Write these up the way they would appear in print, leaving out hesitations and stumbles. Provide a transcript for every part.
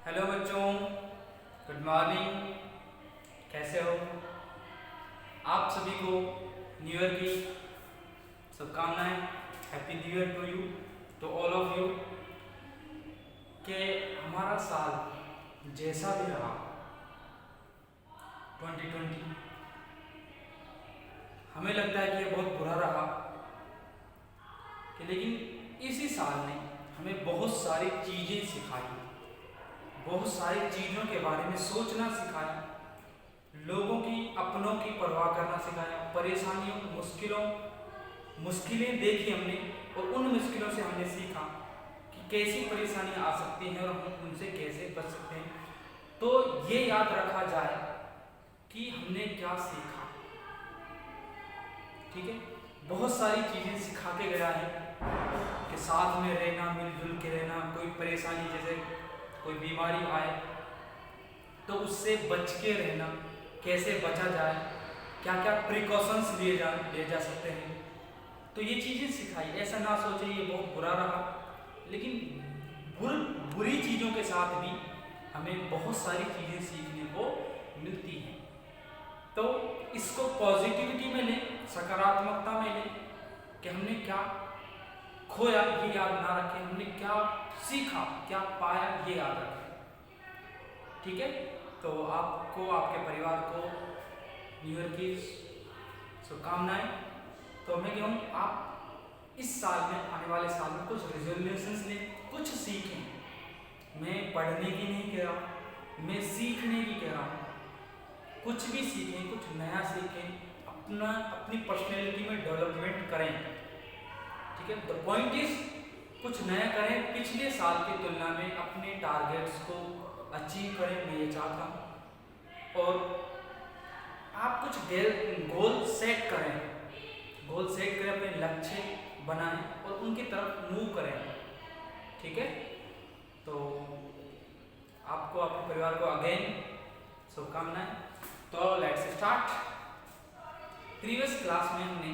Hello बच्चों, good morning. कैसे हो आप? सभी को न्यू ईयर की शुभकामनाएं। Happy new year to you, to all of you. कि हमारा साल जैसा भी रहा 2020, हमें लगता है कि ये बहुत बुरा रहा कि लेकिन इसी साल ने हमें बहुत सारी चीज़ें सिखाई, बहुत सारी चीज़ों के बारे में सोचना सिखाया, लोगों की अपनों की परवाह करना सिखाया, परेशानियों मुश्किलें देखी हमने और उन मुश्किलों से हमने सीखा कि कैसी परेशानियां आ सकती हैं और हम उनसे कैसे बच सकते हैं। तो ये याद रखा जाए कि हमने क्या सीखा। ठीक है, बहुत सारी चीज़ें सिखा के गया है कि साथ में रहना, मिलजुल के रहना, कोई परेशानी जैसे कोई बीमारी आए तो उससे बच के रहना, कैसे बचा जाए, क्या क्या प्रिकॉशंस लिए जा सकते हैं। तो ये चीज़ें सिखाई। ऐसा ना सोचे ये बहुत बुरा रहा, लेकिन बुरी चीज़ों के साथ भी हमें बहुत सारी चीज़ें सीखने को मिलती हैं। तो इसको पॉजिटिविटी में लें, सकारात्मकता में लें कि हमने क्या खोया ये याद ना रखें, हमने क्या सीखा, क्या पाया ये याद रखें। ठीक है, तो आपको, आपके परिवार को न्यू ईयर की शुभकामनाएं। तो मैं कहूँ आप इस साल में, आने वाले साल में कुछ रेजोल्यूशंस लें, कुछ सीखें। मैं पढ़ने की नहीं कह रहा, मैं सीखने की कह रहा हूँ। कुछ भी सीखें, कुछ नया सीखें, अपनी पर्सनैलिटी में डेवलपमेंट करें। ठीक है, द पॉइंट इज कुछ नया करें, पिछले साल की तुलना में अपने टारगेट्स को अचीव करें, मैं ये चाहता हूँ। और आप कुछ गोल सेट करें, अपने लक्ष्य बनाएं और उनकी तरफ मूव करें। ठीक है, तो आपको, आपके परिवार को अगेन शुभकामनाएं। तो लेट्स स्टार्ट। प्रीवियस क्लास में हमने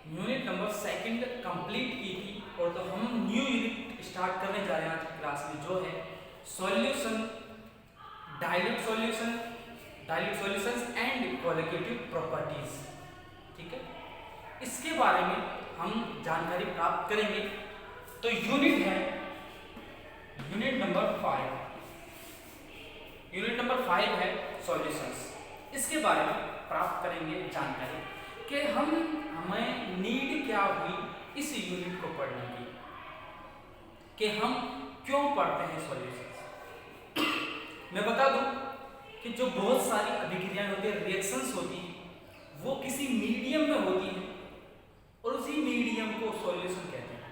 यूनिट नंबर 2 कंप्लीट की थी और तो हम न्यू यूनिट स्टार्ट करने जा रहे हैं आज की क्लास में, जो है solution, dilute solutions and colligative properties. ठीक है, इसके बारे में हम जानकारी प्राप्त करेंगे। तो यूनिट है यूनिट नंबर 5 है सॉल्यूशंस। इसके बारे में प्राप्त करेंगे जानकारी कि हमें नीड क्या हुई इस यूनिट को पढ़ने की, कि हम क्यों पढ़ते हैं सॉल्यूशंस। मैं बता दूं कि जो बहुत सारी अभिक्रियाएं होती हैं, रिएक्शंस होती हैं, वो किसी मीडियम में होती हैं और उसी मीडियम को सॉल्यूशन कहते हैं।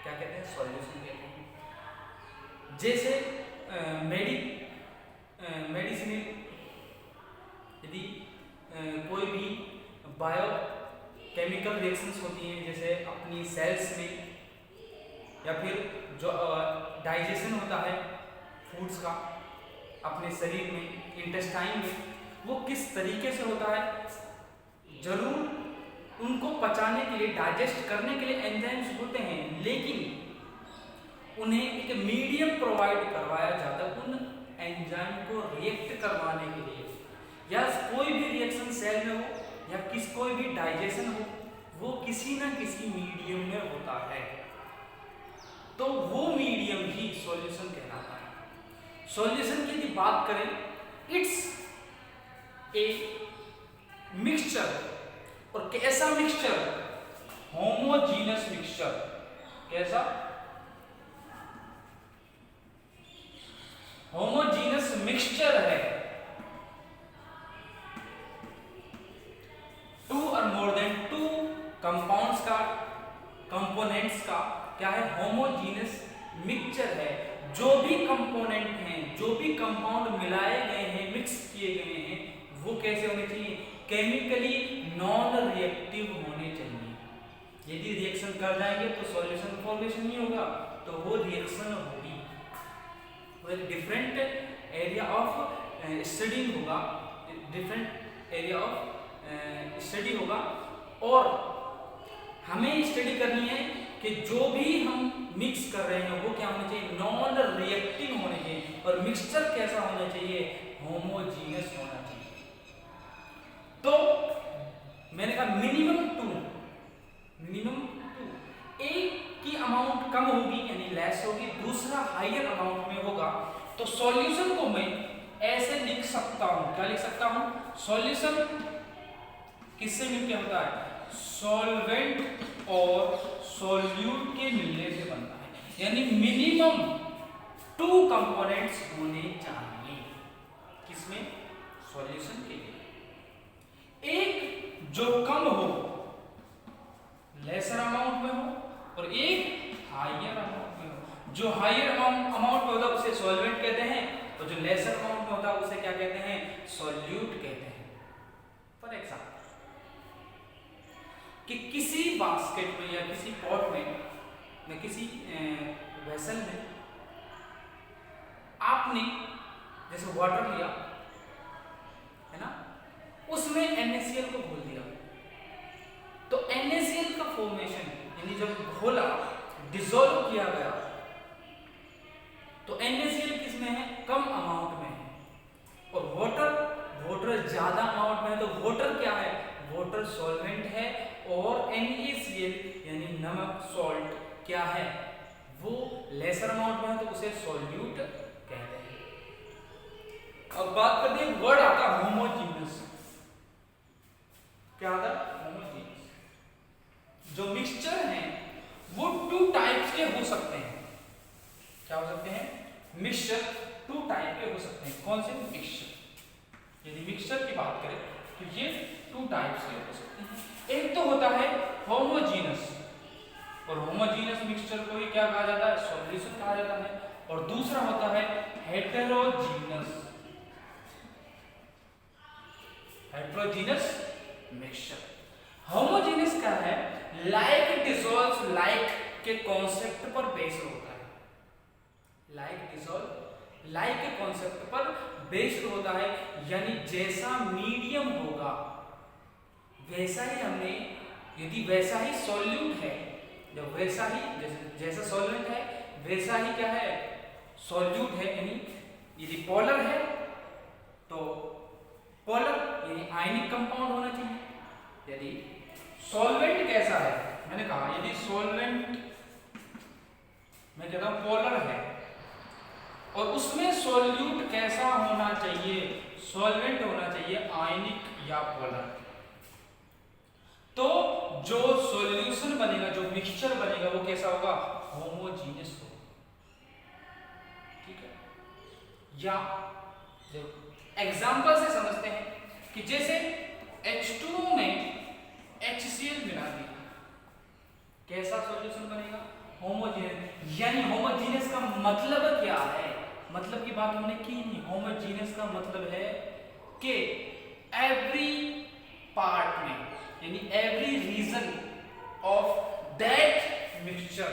क्या कहते हैं? सॉल्यूशन कहते हैं। जैसे मेडिसिन, यदि कोई भी बायो केमिकल रिएक्शंस होती हैं, जैसे अपनी सेल्स में, या फिर जो डाइजेशन होता है फूड्स का अपने शरीर में, इंटेस्टाइन में, वो किस तरीके से होता है। जरूर उनको पचाने के लिए, डाइजेस्ट करने के लिए एंजाइम्स होते हैं, लेकिन उन्हें एक मीडियम प्रोवाइड करवाया जाता है उन एंजाइम को रिएक्ट करवाने के लिए। या कोई भी रिएक्शन सेल में हो या कोई भी डाइजेशन हो, वो किसी ना किसी मीडियम में होता है, तो वो मीडियम ही सॉल्यूशन कहलाता है। सॉल्यूशन की यदि बात करें, इट्स ए मिक्सचर। और कैसा मिक्सचर? Homogeneous mixture. कैसा? होमोजीनस मिक्सचर है। 2 और मोर देन 2 कंपाउंड्स का, कंपोनेंट्स का क्या है? होमोजीनस मिक्सचर है। जो भी कंपोनेंट हैं, जो भी कंपाउंड मिलाए गए हैं, मिक्स किए गए हैं, वो कैसे होने चाहिए? केमिकली नॉन रिएक्टिव होने चाहिए। यदि रिएक्शन कर जाएंगे तो सॉल्यूशन फॉर्मेशन नहीं होगा, तो वो रिएक्शन होगी, वो एक डिफरेंट एरिया ऑफ स्टडी होगा, डिफरेंट एरिया ऑफ स्टडी होगा। और हमें स्टडी करनी है कि जो भी हम मिक्स कर रहे हैं वो क्या होना चाहिए, नॉन रिएक्टिव होने चाहिए। और मिक्सचर कैसा होना चाहिए, होमोजीनियस होना चाहिए। तो मैंने कहा मिनिमम टू, एक की अमाउंट कम होगी यानी लेस होगी, दूसरा हायर अमाउंट में होगा। तो सॉल्यूशन को मैं ऐसे लिख सकता हूं, क्या लिख सकता हूं, सॉल्यूशन किससे मिलके होता है, सॉल्वेंट और सॉल्यूट के मिलने से बनता है। यानी मिनिमम 2 कंपोनेंट्स होने चाहिए किसमें, सॉल्यूशन के लिए। एक जो कम हो, लेसर अमाउंट में हो, और एक हायर अमाउंट में हो। जो हायर अमाउंट में होता है उसे सॉल्वेंट कहते हैं, और जो लेसर अमाउंट में होता है उसे क्या कहते हैं, सॉल्यूट कहते हैं। फॉर एग्जाम्पल कि किसी बास्केट में या किसी पॉट में या किसी वेसल में आपने जैसे वाटर लिया है ना, उसमें NaCl को घोल दिया। तो NaCl का फॉर्मेशन यानी जब घोला डिसॉल्व किया गया तो NaCl किसमें है, कम अमाउंट में है, और वाटर ज्यादा अमाउंट में है। तो वाटर क्या है, वाटर सॉल्वेंट है, और NaCl यानी नमक सॉल्ट क्या है, वो लेसर अमाउंट में है, तो उसे सॉल्यूट कहते हैं। अब बात करते हैं, वर्ड आता है होमोजीनियस। क्या आता है, होमोजीनियस। जो मिक्सचर हैं वो 2 टाइप्स के हो सकते हैं। क्या हो सकते हैं, मिक्सचर 2 टाइप के हो सकते हैं। कौन से, मिक्सचर। यदि मिक्सचर की बात करें तो ये 2 टाइप्स के हो सकते हैं। एक तो होता है होमोजीनस, और होमोजीनस मिक्सचर को ही क्या कहा जाता है, सॉल्यूशन कहा जाता है। और दूसरा होता है हेटेरोजीनस, मिक्सचर। होमोजीनस क्या है, लाइक डिसॉल्व्स लाइक के कॉन्सेप्ट पर बेस्ड होता है। लाइक डिसॉल्व लाइक के कॉन्सेप्ट पर बेस्ड होता है, यानी जैसा मीडियम होगा वैसा ही हमने, यदि वैसा ही सॉल्यूट है, जब वैसा ही जैसा सॉल्वेंट है वैसा ही क्या है, सॉल्यूट है। यानी यदि पोलर है तो पोलर यानी आयनिक कंपाउंड होना चाहिए। यदि सॉल्वेंट कैसा है, मैंने कहा यदि सॉल्वेंट मैं कहता हूं पोलर है और उसमें सॉल्यूट कैसा होना चाहिए, सॉल्वेंट होना चाहिए आयनिक या पोलर। तो जो सॉल्यूशन बनेगा, जो मिक्सचर बनेगा वो कैसा होगा, होमोजीनियस होगा। ठीक है, या एग्जांपल से समझते हैं कि जैसे H2O में HCl मिला दिया, कैसा सॉल्यूशन बनेगा, होमोजीनियस। यानी होमोजीनियस का मतलब क्या है, मतलब की बात हमने की नहीं। होमोजीनियस का मतलब है कि एवरी पार्ट में यानी every region of that mixture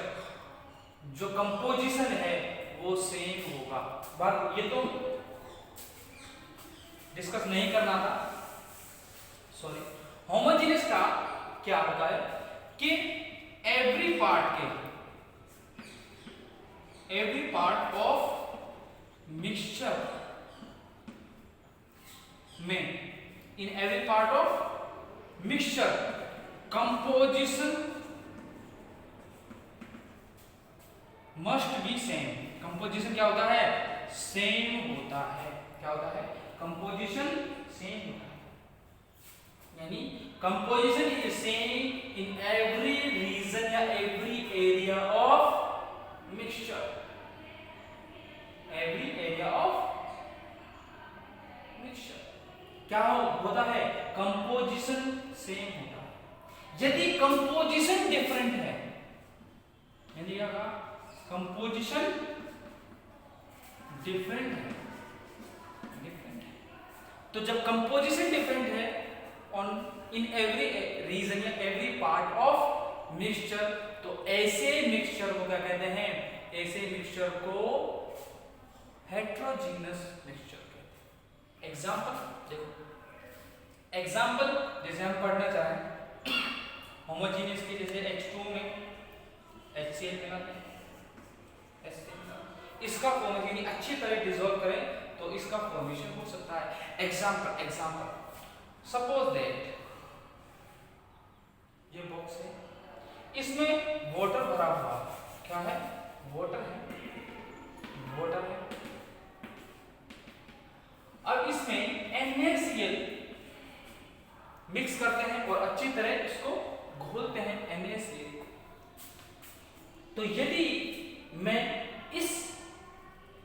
जो कंपोजिशन है वो सेम होगा। बात ये तो डिस्कस नहीं करना था, सॉरी। होमोजीनियस का क्या होता है कि एवरी पार्ट ऑफ मिक्सचर में, in every part of mixture composition must be same. Composition क्या होता है, सेम होता है। क्या होता है, कंपोजिशन सेम होता है। यानी composition is same in every region या every area of mixture, every area of mixture. क्या होता है, कंपोजिशन सेम होता है। यदि कंपोजिशन डिफरेंट है, यदि क्या कहा, कंपोजिशन डिफरेंट है, तो जब कंपोजिशन डिफरेंट है ऑन इन एवरी रीजन या एवरी पार्ट ऑफ मिक्सचर, तो ऐसे मिक्सचर को क्या कहते हैं, ऐसे मिक्सचर को हेटेरोजीनस मिक्सचर कहते हैं। एग्जांपल देखो, एग्जांपल जैसे हम पढ़ना चाहें होमोजीनियस की, जैसे H2 में HCl मिलाते हैं, इसका फॉर्मेशन यानी अच्छी तरह डिसॉल्व करें तो इसका फॉर्मेशन हो सकता है। एग्जांपल सपोज दैट ये बॉक्स है, इसमें वाटर भरा हुआ, क्या है, वाटर है। अब इसमें NaCl मिक्स करते हैं और अच्छी तरह इसको घोलते हैं NaCl। तो यदि मैं इस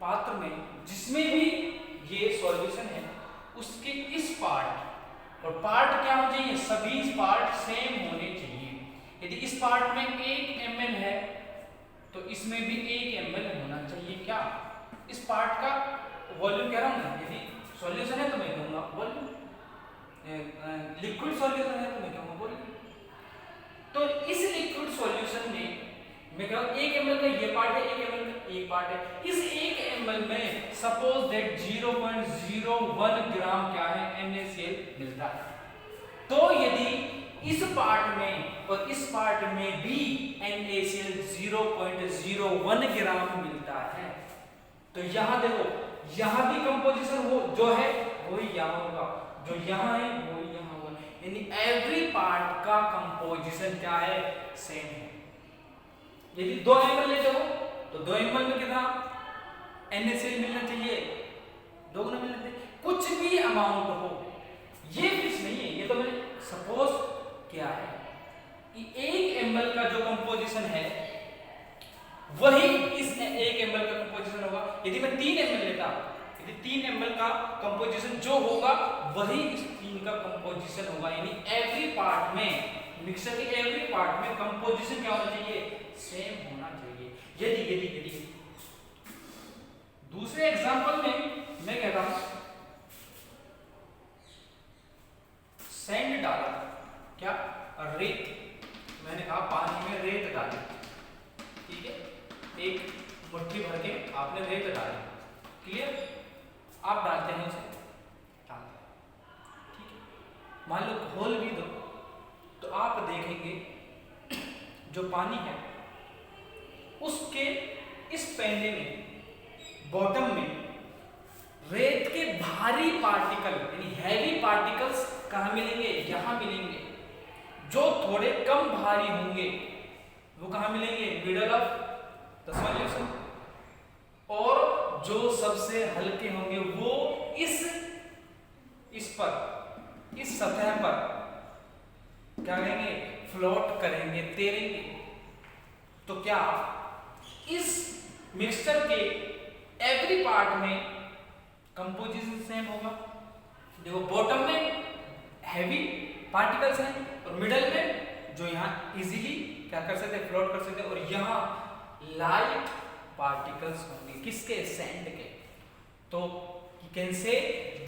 पात्र में जिसमें भी ये सॉल्यूशन है उसके इस पार्ट, और पार्ट क्या होना चाहिए, सभी पार्ट सेम होने चाहिए। यदि इस पार्ट में 1 ml है तो इसमें भी 1 ml होना चाहिए। क्या, इस पार्ट का वॉल्यूम कह रहा हूं ना, यदि सॉल्यूशन है तो मैं कहूंगा वॉल्यूम, लिक्विड सॉल्यूशन है तो मैं कहूंगा वॉल्यूम। तो इस लिक्विड सॉल्यूशन में मैं कह रहा हूं 1 ml का ये पार्ट है, 1 ml का एक पार्ट है। इस 1 ml में सपोज दैट 0.01 ग्राम क्या है, NaCl मिलता है। तो यदि इस पार्ट में और इस पार्ट में भी NaCl 0.01 ग्राम मिलता है तो यहां देखो, यहां भी कंपोजिशन हो जो है वही यहां होगा, जो यहां है वही यहां होगा, यानी एवरी पार्ट का कंपोजिशन क्या है, सेम है। यदि 2 ml लेते हो तो 2 ml में कितना NaCl मिलना चाहिए, 2 गुना मिलना चाहिए। कुछ भी अमाउंट हो, ये फिक्स नहीं है, ये तो मैंने सपोज किया है कि 1 ml का जो कंपोजिशन है वही इस 1 ml का कंपोजिशन होगा। यदि मैं 3 ml लेता, यदि 3 ml का कंपोजिशन जो होगा वही इस 3 का कंपोजिशन होगा, यानी एवरी पार्ट में, मिक्सचर के एवरी पार्ट में कंपोजिशन क्या होना चाहिए, सेम होना चाहिए। यदि दूसरे एग्जांपल में मैं कहता हूं सैंड डाला, क्या, रेत, मैंने कहा पानी में रेत डाली, ठीक है, एक मुट्ठी भर के आपने रेत डाली, क्लियर, आप डालते हैं उसे, डालते हैं, ठीक है। मान लो घोल भी दो तो आप देखेंगे जो पानी है उसके इस पैने में बॉटम में रेत के भारी पार्टिकल यानी हैवी पार्टिकल्स कहाँ मिलेंगे, यहां मिलेंगे। जो थोड़े कम भारी होंगे वो कहाँ मिलेंगे, मिडल ऑफ द सॉल्यूशन, और जो सबसे हल्के होंगे वो इस पर, इस सतह पर क्या करेंगे, फ्लोट करेंगे, तैरेंगे। तो क्या इस मिक्सचर के एवरी पार्ट में कंपोजिशन सेम होगा। देखो बॉटम में हैवी पार्टिकल्स हैं और मिडल में जो यहाँ इजीली क्या कर सकते हैं, फ्लोट कर सकते हैं, और यहाँ लाइट पार्टिकल्स होंगे, किसके, सैंड के। तो you can say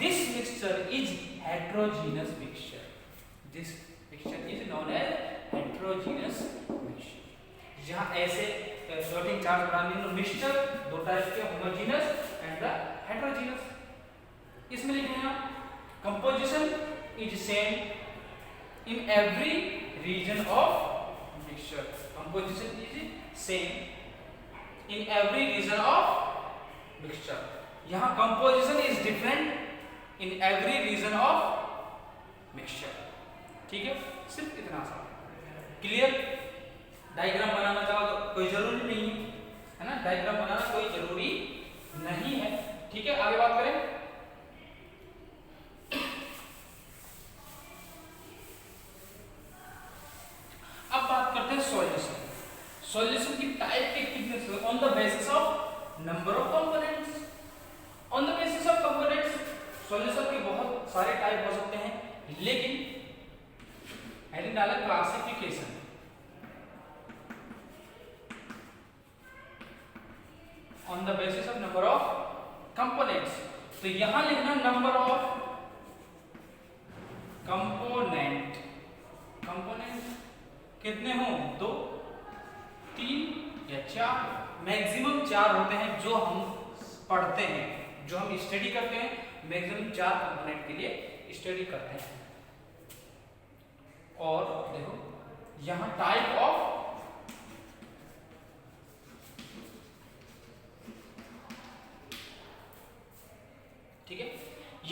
this mixture is heterogeneous mixture. This mixture is known as heterogeneous mixture. यहाँ ऐसे फ्लोटिंग चार्ज बनाने में मिक्सचर दो टाइप के, होमोजेनस एंड द हेटेरोजेनस। इसमें लिखते हैं composition is same in every region of mixture, composition is same in every region of mixture. यहाँ composition is different in every region of mixture, ठीक है, सिर्फ इतना सा, क्लियर। डायग्राम बनाना चाहो तो कोई जरूरी नहीं है ना, डायग्राम बनाना कोई जरूरी नहीं है, ठीक है। आगे बात करें, अब बात करते हैं सॉल्यूशन। सॉल्यूशन की टाइप के कितने, on the basis of number of components. On the basis of components solution के बहुत सारे टाइप हो सकते हैं, लेकिन हेडिंग डाला classification. On the basis of number of components, तो यहां लिखना नंबर ऑफ कंपोनेंट। कंपोनेंट कितने हों, 2, 3 या 4, मैक्सिमम 4 होते हैं जो हम पढ़ते हैं, जो हम स्टडी करते हैं, मैक्सिमम 4 कंपोनेंट के लिए स्टडी करते हैं। और देखो यहां टाइप ऑफ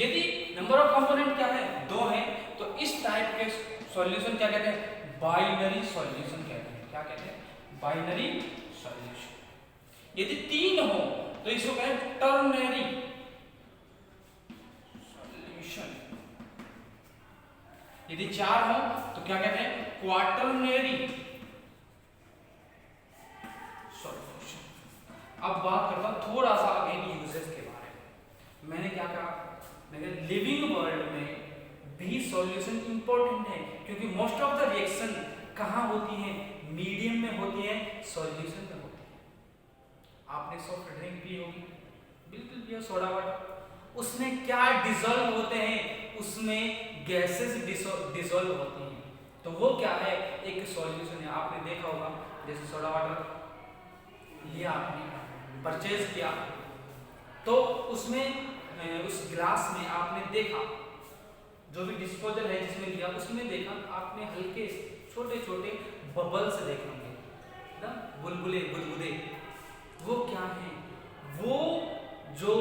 यदि नंबर ऑफ कंपोनेंट क्या है, 2 है, तो इस टाइप के सॉल्यूशन क्या कहते हैं, बाइनरी सॉल्यूशन कहते हैं। क्या कहते हैं, बाइनरी सॉल्यूशन। यदि 3 हो तो इसको कहते हैं टर्नरी सॉल्यूशन। यदि 4 हो तो क्या कहते हैं, क्वाटरनरी सॉल्यूशन। अब बात करता हूं थोड़ा सा अगेन यूजेस के बारे में। मैंने क्या कहा, मैंने लिविंग वर्ल्ड में भी सॉल्यूशन इंपॉर्टेंट है, क्योंकि मोस्ट ऑफ द रिएक्शन कहाँ होती है, मीडियम में होती है, सॉल्यूशन में होती है। आपने सॉफ्ट ड्रिंक पी होगी, बिल्कुल पिया, सोडा वाटर, उसमें क्या डिसॉल्व होते हैं, उसमें गैसेस डिसॉल्व होती हैं, तो वो क्या है, एक सॉल्यूशन है। आपने देखा होगा, जैसे सोडा वाटर लिया आपने, परचेज किया, तो उसमें उस गिलास में आपने देखा, जो भी डिस्पोजल है जिसमें लिया, उसमें देखा आपने हल्के छोटे छोटे बबल्स देखे होंगे ना, बुलबुले बुदबुदे। वो क्या है, वो जो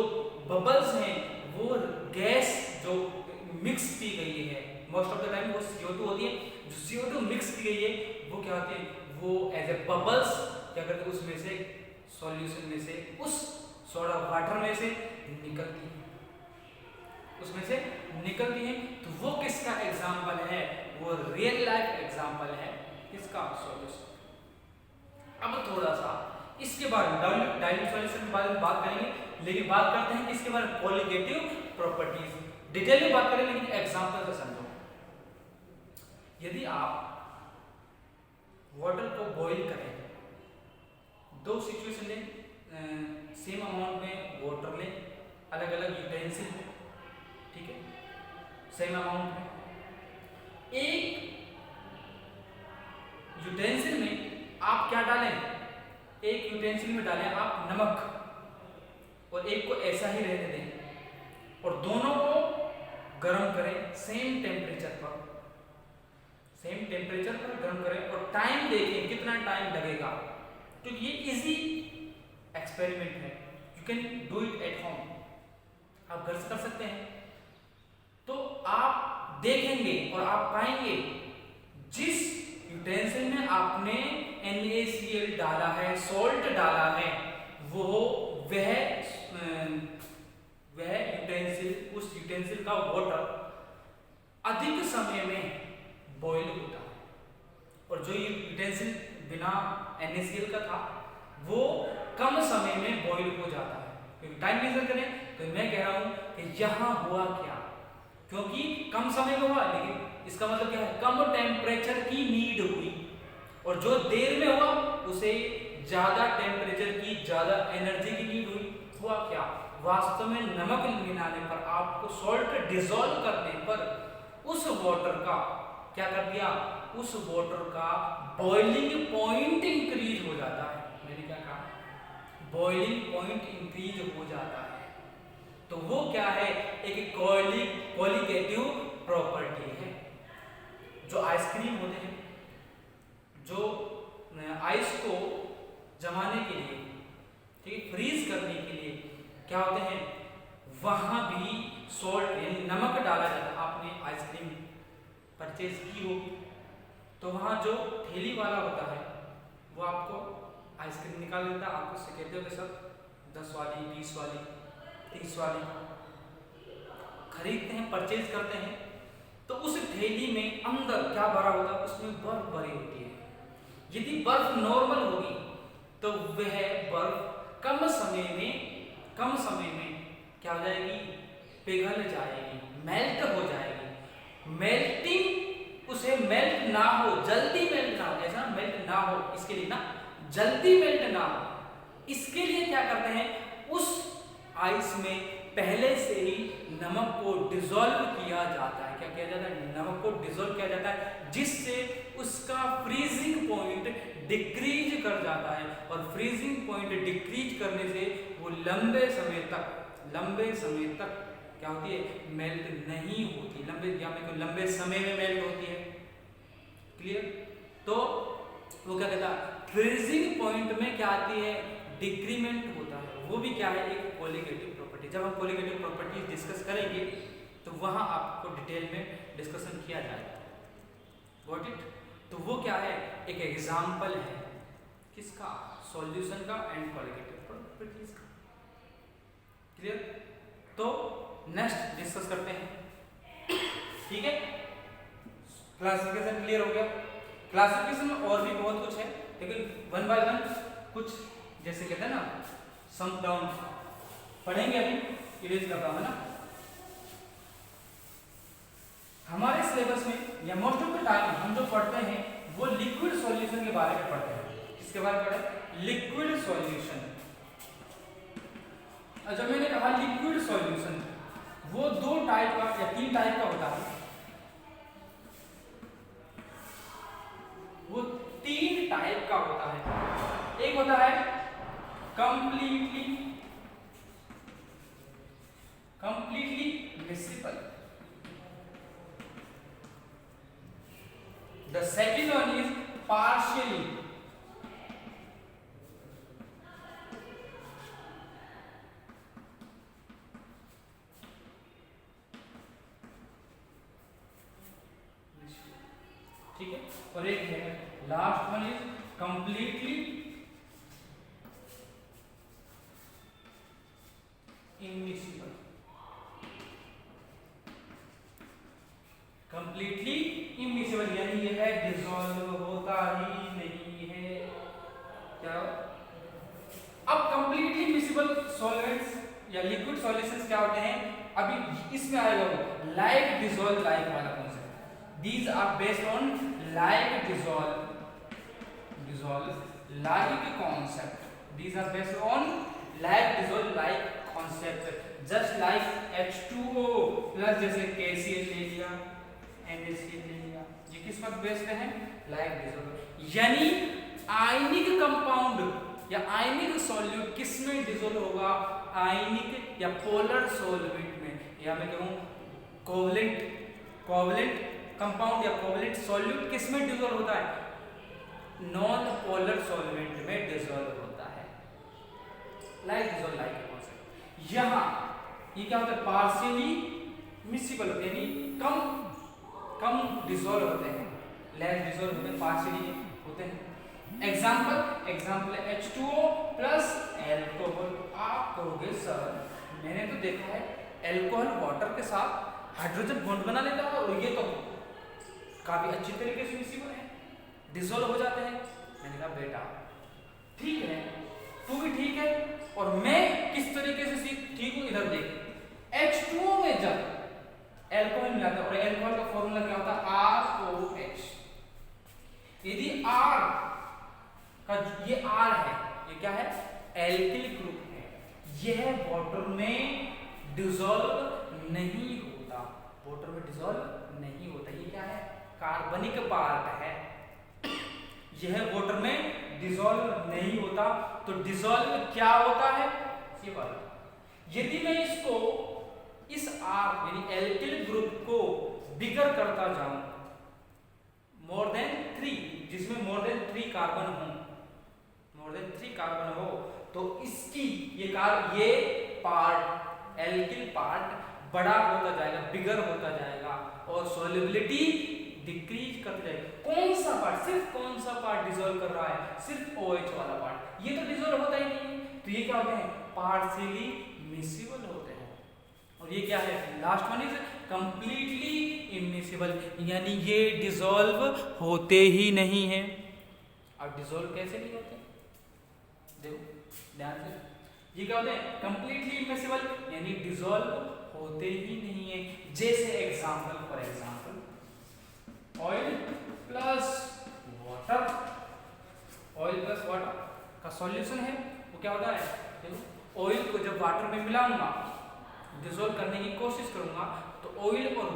बबल्स हैं वो गैस जो मिक्स की गई है, मोस्ट ऑफ द टाइम वो CO2 होती है, जो CO2 मिक्स की गई है वो क्या होती है, वो एज ए बबल्स क्या करते हैं, उसमें से सॉल्यूशन में से, उस सोडा वाटर में से निकलती है, उसमें से निकलती है। तो वो किसका एग्जाम्पल है, वो रियल लाइफ एग्जाम्पल है किसका, सॉल्यूशन। अब थोड़ा सा इसके बारे में डाइल्यूट सॉल्यूशन के बारे में बात करेंगे, लेकिन बात करते हैं किसके बारे में, कोलिगेटिव प्रॉपर्टीज। डिटेल में बात करें, लेकिन एग्जाम्पल से समझो। यदि आप वाटर को बॉईल करें, 2 सिचुएशन लें, सेम अमाउंट में वाटर लें, अलग अलग यूटेंसिल, ठीक है, सेम अमाउंट में, एक यूटेंसिल में आप क्या डालें, एक यूटेंसिल में डालें आप नमक, और एक को ऐसा ही रहने दें, और दोनों को गर्म करें सेम टेम्परेचर पर, सेम टेम्परेचर पर गर्म करें, और टाइम देखें कितना टाइम लगेगा, क्योंकि ये इजी एक्सपेरिमेंट है, you can do it at home, आप घर से कर सकते हैं। तो आप देखेंगे और आप पाएंगे जिस यूटेंसिल में आपने NaCl डाला है, सॉल्ट डाला है, वह यूटेंसिल, उस यूटेंसिल का वाटर अधिक समय में बॉईल होता है, और जो यूटेंसिल बिना NaCl का था वो कम समय में बॉईल हो जाता है। क्योंकि टाइम मेजर करें तो मैं कह रहा हूं कि यहां हुआ क्या, क्योंकि कम समय में हुआ, लेकिन इसका मतलब क्या है, कम टेम्परेचर की नीड हुई, और जो देर में हुआ उसे ज्यादा टेम्परेचर की, ज्यादा एनर्जी की नीड हुई। हुआ क्या, वास्तव में नमक मिलाने पर, आपको सॉल्ट डिसॉल्व करने पर, उस वाटर का क्या कर दिया, उस वाटर का बॉइलिंग पॉइंट इंक्रीज हो जाता है। मैंने क्या कहा, बॉइलिंग पॉइंट इंक्रीज हो जाता है। तो वो क्या है, एक कोलिगेटिव प्रॉपर्टी है। जो आइसक्रीम होते हैं, जो आइस को जमाने के लिए, ठीक है, फ्रीज करने के लिए क्या होते हैं, वहां भी सॉल्ट यानी नमक डाला जाता है। आपने आइसक्रीम परचेज की होगी, तो वहां जो ठेली वाला होता है वो आपको आइसक्रीम निकाल देता है, आपको से कहते हो कि सर 10 वाली, 20 वाली, 30 वाली खरीदते हैं, परचेज करते हैं, तो उस थैली में अंदर क्या भरा होगा, उसमें बर्फ भरी होती है। यदि बर्फ नॉर्मल होगी तो वह बर्फ कम समय में क्या हो जाएगी, पिघल जाएगी, मेल्ट हो जाएगी। मेल्टिंग, उसे मेल्ट ना हो, जल्दी मेल्ट ना हो, ऐसा मेल्ट ना हो, इसके लिए ना जल्दी मेल्ट ना हो, इसके लिए क्या करते हैं, उस आइस में पहले से ही नमक को डिसॉल्व किया जाता है। क्या किया जाता है, नमक को डिसॉल्व किया जाता है, जिससे उसका फ्रीजिंग पॉइंट डिक्रीज कर जाता है, और फ्रीजिंग पॉइंट डिक्रीज करने से वो लंबे समय तक क्या होती है, मेल्ट नहीं होती, लंबे समय में मेल्ट होती है। क्लियर? तो वो क्या कहता है, फ्रीजिंग पॉइंट में क्या आती है, डिक्रीमेंट होता है, वो भी क्या है, एक कोलिगेटिव प्रॉपर्टी। प्रॉपर्टी, जब हम कोलिगेटिव प्रॉपर्टीज डिस्कस करेंगे तो वहाँ आपको डिटेल में डिस्कशन किया जाएगा। Got it? तो वो क्या है, एक एग्जाम्पल है किसका, सॉल्यूशन का एंड कोलिगेटिव प्रॉपर्टीज का। क्लियर? तो नेक्स्ट डिस्कस करते हैं। ठीक है, क्लासिफिकेशन क्लियर हो गया। क्लासिफिकेशन में और भी बहुत कुछ है, लेकिन वन बाय वन कुछ जैसे कहते हैं ना सम डाउन पढ़ेंगे, अभी इरेज कर रहा हूं ना। हमारे सिलेबस में या मोस्ट ऑफ द टाइम हम जो पढ़ते हैं वो लिक्विड सॉल्यूशन के बारे में पढ़ते हैं। किसके बारे में पढ़े? Liquid solution. जब मैंने कहा लिक्विड सॉल्यूशन, वो 2 टाइप का या 3 टाइप का होता है। वो 3 टाइप का होता है। एक होता है completely miscible, the second one is partially, ठीक है, और एक है last one is completely immiscible. Completely immiscible यानी यह डिसॉल्व होता ही नहीं है। क्या? अब कंप्लीटली मिसिबल सॉल्वेंट्स या लिक्विड सॉल्यूशंस क्या होते हैं, अभी इसमें आएगा वो लाइक डिसॉल्व लाइक वाला concept. These are based on like dissolve like concept. These are based on like dissolve like concept. Just like H2O plus जैसे KCl ले लिया, NaCl ले लिया, ये किस पर बेस्ड है? Like dissolve. यानी आयनिक कंपाउंड या आयनिक सॉल्यूट किस में डिसॉल्व होगा? आयनिक या पोलर सॉल्वेंट में, या मैं कहूं कोवलेंट कंपाउंड या कोवलेंट सॉल्यूट किस में डिसॉल्व होता है? नॉन पोलर सॉल्वेंट में डिसॉल्व होता है। Like dissolve like concept. यहां ये क्या होता है? पार्शियली मिसिबल होते हैं, यानी कम डिसॉल्व होते हैं, लेस डिसॉल्व होते हैं, पार्शियली होते हैं। Example H2O plus alcohol. आप कहोगे सर मैंने तो देखा है एल्कोहल वाटर के साथ हाइड्रोजन बॉन्ड बना लेता है और ये तो काफी अच्छी तरीके से मिसिबल है, डिसॉल्व हो जाते हैं। मैंने कहा बेटा ठीक है, तू भी ठीक है और मैं किस तरीके से ठीक हूं, इधर देख। H2O में जब एल्कोहल मिलाता है, और एल्कोहल का फॉर्मूला क्या होता है? ROH। यदि R का ये R है, ये क्या है? एल्किल ग्रुप है, यह वाटर में डिसॉल्व नहीं होता, वाटर में डिसॉल्व नहीं होता। ये क्या है? कार्बनिक पार्ट है, यह वाटर में डिसॉल्व नहीं होता। तो डिसॉल्व क्या होता है? ये वाला। यदि मैं इसको इस R यानी एल्किल ग्रुप को बिगर करता जाऊं, मोर देन 3, जिसमें मोर देन 3 कार्बन हो, तो इसकी ये पार्ट एल्किल पार्ट बड़ा होता जाएगा, बिगर होता जाएगा और सॉल्युबिलिटी डिक्रीज करते जाएगा। कौन सा पार्ट? सिर्फ कौन सा पार्ट डिसॉल्व कर रहा है? सिर्फ OH वाला पार्ट। ये तो डिसॉल्व होता ही नहीं है, तो ये क्या होते हैं? पार्शियली मिसिबल होते हैं। और ये क्या है? Last one is completely immiscible, यानी ये डिसॉल्व होते ही नहीं है। अब डिसॉल्व कैसे नहीं होते? देखो ध्यान से, ये क्या होते हैं? कंप्लीटली इमिसिबल यानी डिसॉल्व होते ही नहीं है। जैसे example for example oil plus water, oil plus water का सॉल्यूशन है, वो क्या होता है? देखो ऑयल को जब वाटर में मिलाऊंगा, डिसॉल्व करने की कोशिश करूंगा, तो ऑयल और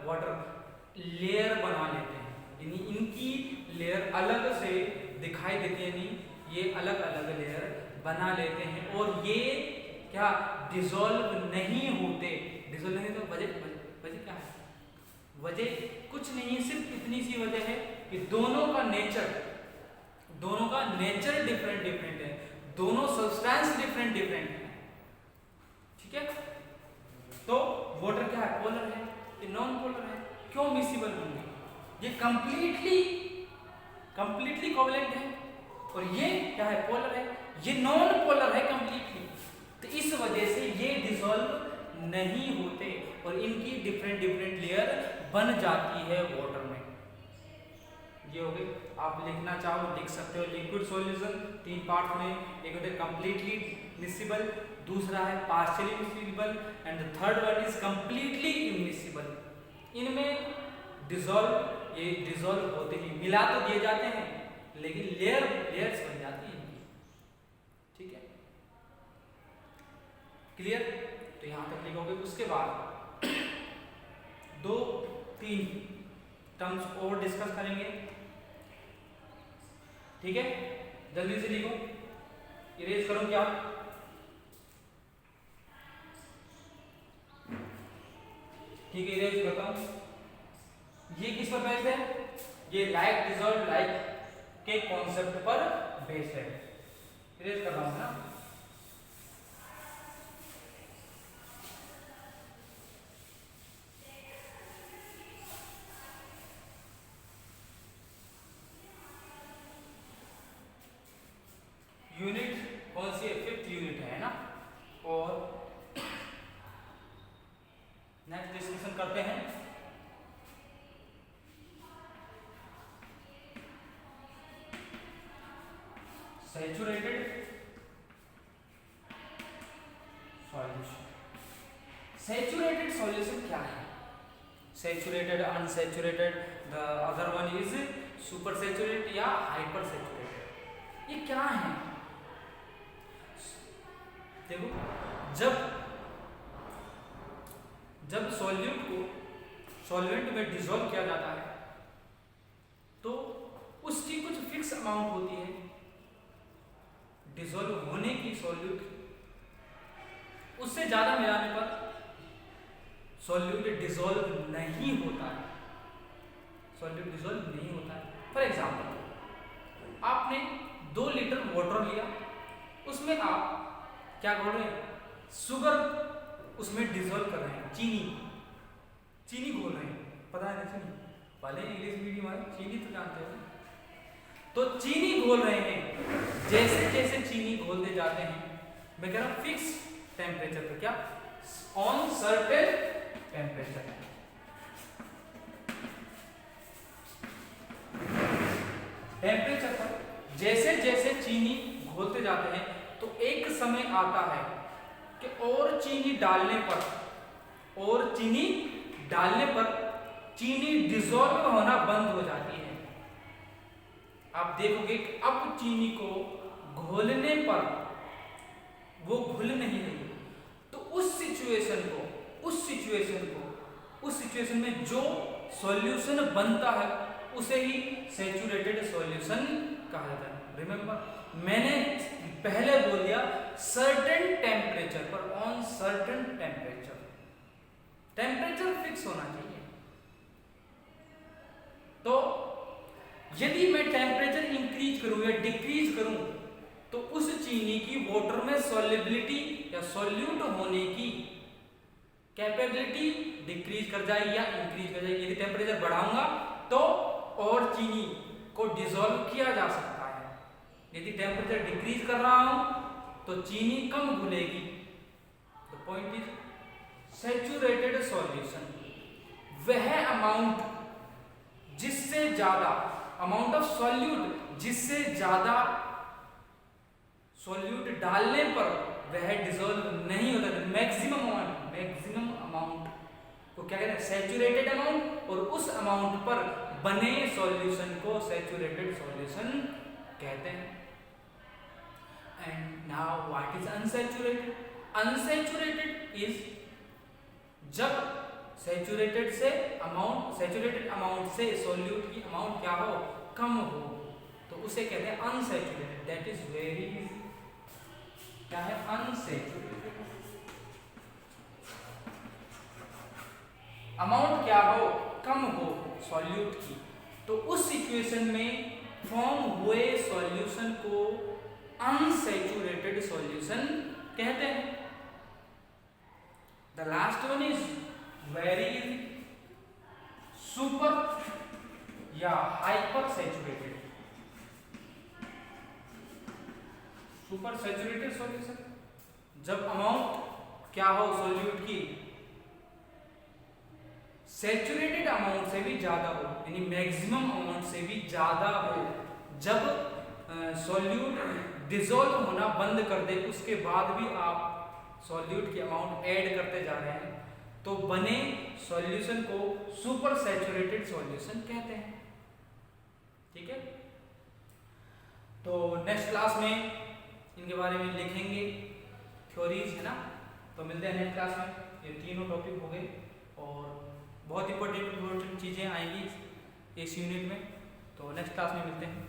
वाटर लेयर बना लेते हैं, यानी इनकी लेयर अलग से दिखाई देती है, यानी ये अलग अलग लेयर बना लेते हैं और ये क्या डिसॉल्व नहीं होते। डिसॉल्व नहीं तो वजह क्या है? वजह कुछ नहीं है, सिर्फ इतनी सी वजह है कि दोनों का नेचर डिफरेंट है, दोनों सब्सटेंस डिफरेंट है। ठीक है, ये नॉन पोलर है। क्यों मिसिबल होंगे? ये कंप्लीटली कोवेलेंट है और ये क्या है? पोलर है। ये नॉन पोलर है कंप्लीटली, तो इस वजह से ये डिसॉल्व नहीं होते और इनकी डिफरेंट लेयर बन जाती है वाटर में। ये हो गए। आप लिखना चाहो लिख सकते हो। लिक्विड सॉल्यूशन 3 पार्ट में, एक होता है कंप्लीटली मिसिबल, दूसरा है partially miscible and the third one is completely immiscible. इनमें ये डिसॉल्व होते ही मिला तो दिए जाते हैं लेकिन लेयर्स बन जाती है इनकी। ठीक है, क्लियर? तो यहां तक लिखोगे। उसके बाद 2-3 टर्म्स और डिस्कस करेंगे। ठीक है, जल्दी से लिखो। इरेज करो क्या? ठीक है, इरेज करता हूं। ये किस पर बेस्ड है? ये लाइक डिसॉल्व लाइक के कॉन्सेप्ट पर बेस्ड है। इरेज कर रहा हूं ना। यूनिट कौन सी है? 5th यूनिट है ना। और नेक्स्ट डिस्कशन करते हैं। Saturated solution. सैचुरेटेड सॉल्यूशन क्या है? Saturated, unsaturated, the other one is super saturated या हाइपर सैचुरेटेड। ये क्या है? देखो, जब सॉल्यूट को सॉल्वेंट में डिसॉल्व किया जाता है तो उसकी कुछ फिक्स अमाउंट होती है डिसॉल्व होने की सॉल्यूट। उससे ज्यादा मिलाने पर सॉल्यूट डिसॉल्व नहीं होता है। फॉर एग्जाम्पल, आपने 2 लीटर वाटर लिया, उसमें आप क्या बोल रहे हैं? शुगर उसमें डिसॉल्व कर रहे हैं, चीनी घोल रहे हैं। पता है ना चीनी? पहले इंग्लिश मीडियम है, चीनी तो जानते हो। तो चीनी घोल रहे हैं। जैसे जैसे चीनी घोलते जाते हैं, मैं कह रहा हूं फिक्स टेम्परेचर पर, क्या ऑन सर्टेन टेम्परेचर पर जैसे जैसे चीनी घोलते जाते हैं तो एक समय आता है कि और चीनी डालने पर चीनी डिसॉल्व होना बंद हो जाती है। आप देखोगे कि अब चीनी को घोलने पर वो घुल नहीं रही। तो उस सिचुएशन में जो सॉल्यूशन बनता है उसे ही सैचुरेटेड सॉल्यूशन कहा जाता है। रिमेंबर, मैंने पहले बोल दिया सर्टेन टेम्परेचर पर, ऑन सर्टेन टेम्परेचर फिक्स होना चाहिए। तो यदि मैं टेम्परेचर इंक्रीज करूं या डिक्रीज करूं तो उस चीनी की वाटर में सॉल्युबिलिटी या सॉल्यूट होने की कैपेबिलिटी डिक्रीज कर जाएगी या इंक्रीज कर जाएगी। यदि टेम्परेचर बढ़ाऊंगा तो और चीनी को डिसॉल्व किया जा सकता है। यदि टेम्परेचर डिक्रीज कर रहा हूं तो चीनी कम घुलेगी। The point is saturated solution वह अमाउंट जिससे ज्यादा अमाउंट ऑफ सॉल्यूट जिससे ज्यादा सॉल्यूट डालने पर वह डिसॉल्व नहीं होता। मैक्सिमम अमाउंट को क्या कहते हैं? Saturated amount. और उस अमाउंट पर बने सॉल्यूशन को सैचुरेटेड सॉल्यूशन कहते हैं। And now what is unsaturated? Unsaturated is जब सैचुरेटेड अमाउंट से सॉल्यूट की अमाउंट क्या हो? कम हो, तो उसे कहते हैं unsaturated. That is very easy. क्या है? अनसैचुरेटेड। अमाउंट क्या हो? कम हो सॉल्यूट की, तो उस सिचुएशन में फॉर्म हुए सॉल्यूशन को अनसैचुरेटेड सॉल्यूशन कहते हैं। The last one is very easy. Super या hyper saturated. Super saturated solution जब अमाउंट क्या हो सॉल्यूट की सैचुरेटेड अमाउंट से भी ज्यादा हो, यानी मैक्सिमम अमाउंट से भी ज्यादा हो, जब सॉल्यूट डिसॉल्व होना बंद कर दे उसके बाद भी आप सॉल्यूट की अमाउंट ऐड करते जा रहे हैं तो बने सॉल्यूशन को सुपर सैचुरेटेड सॉल्यूशन कहते हैं। ठीक है, तो नेक्स्ट क्लास में इनके बारे में लिखेंगे, थ्योरीज है ना। तो मिलते हैं नेक्स्ट क्लास में। ये तीनों टॉपिक हो गए और बहुत इंपॉर्टेंट चीज़ें आएंगी इस यूनिट में। तो नेक्स्ट क्लास में मिलते हैं।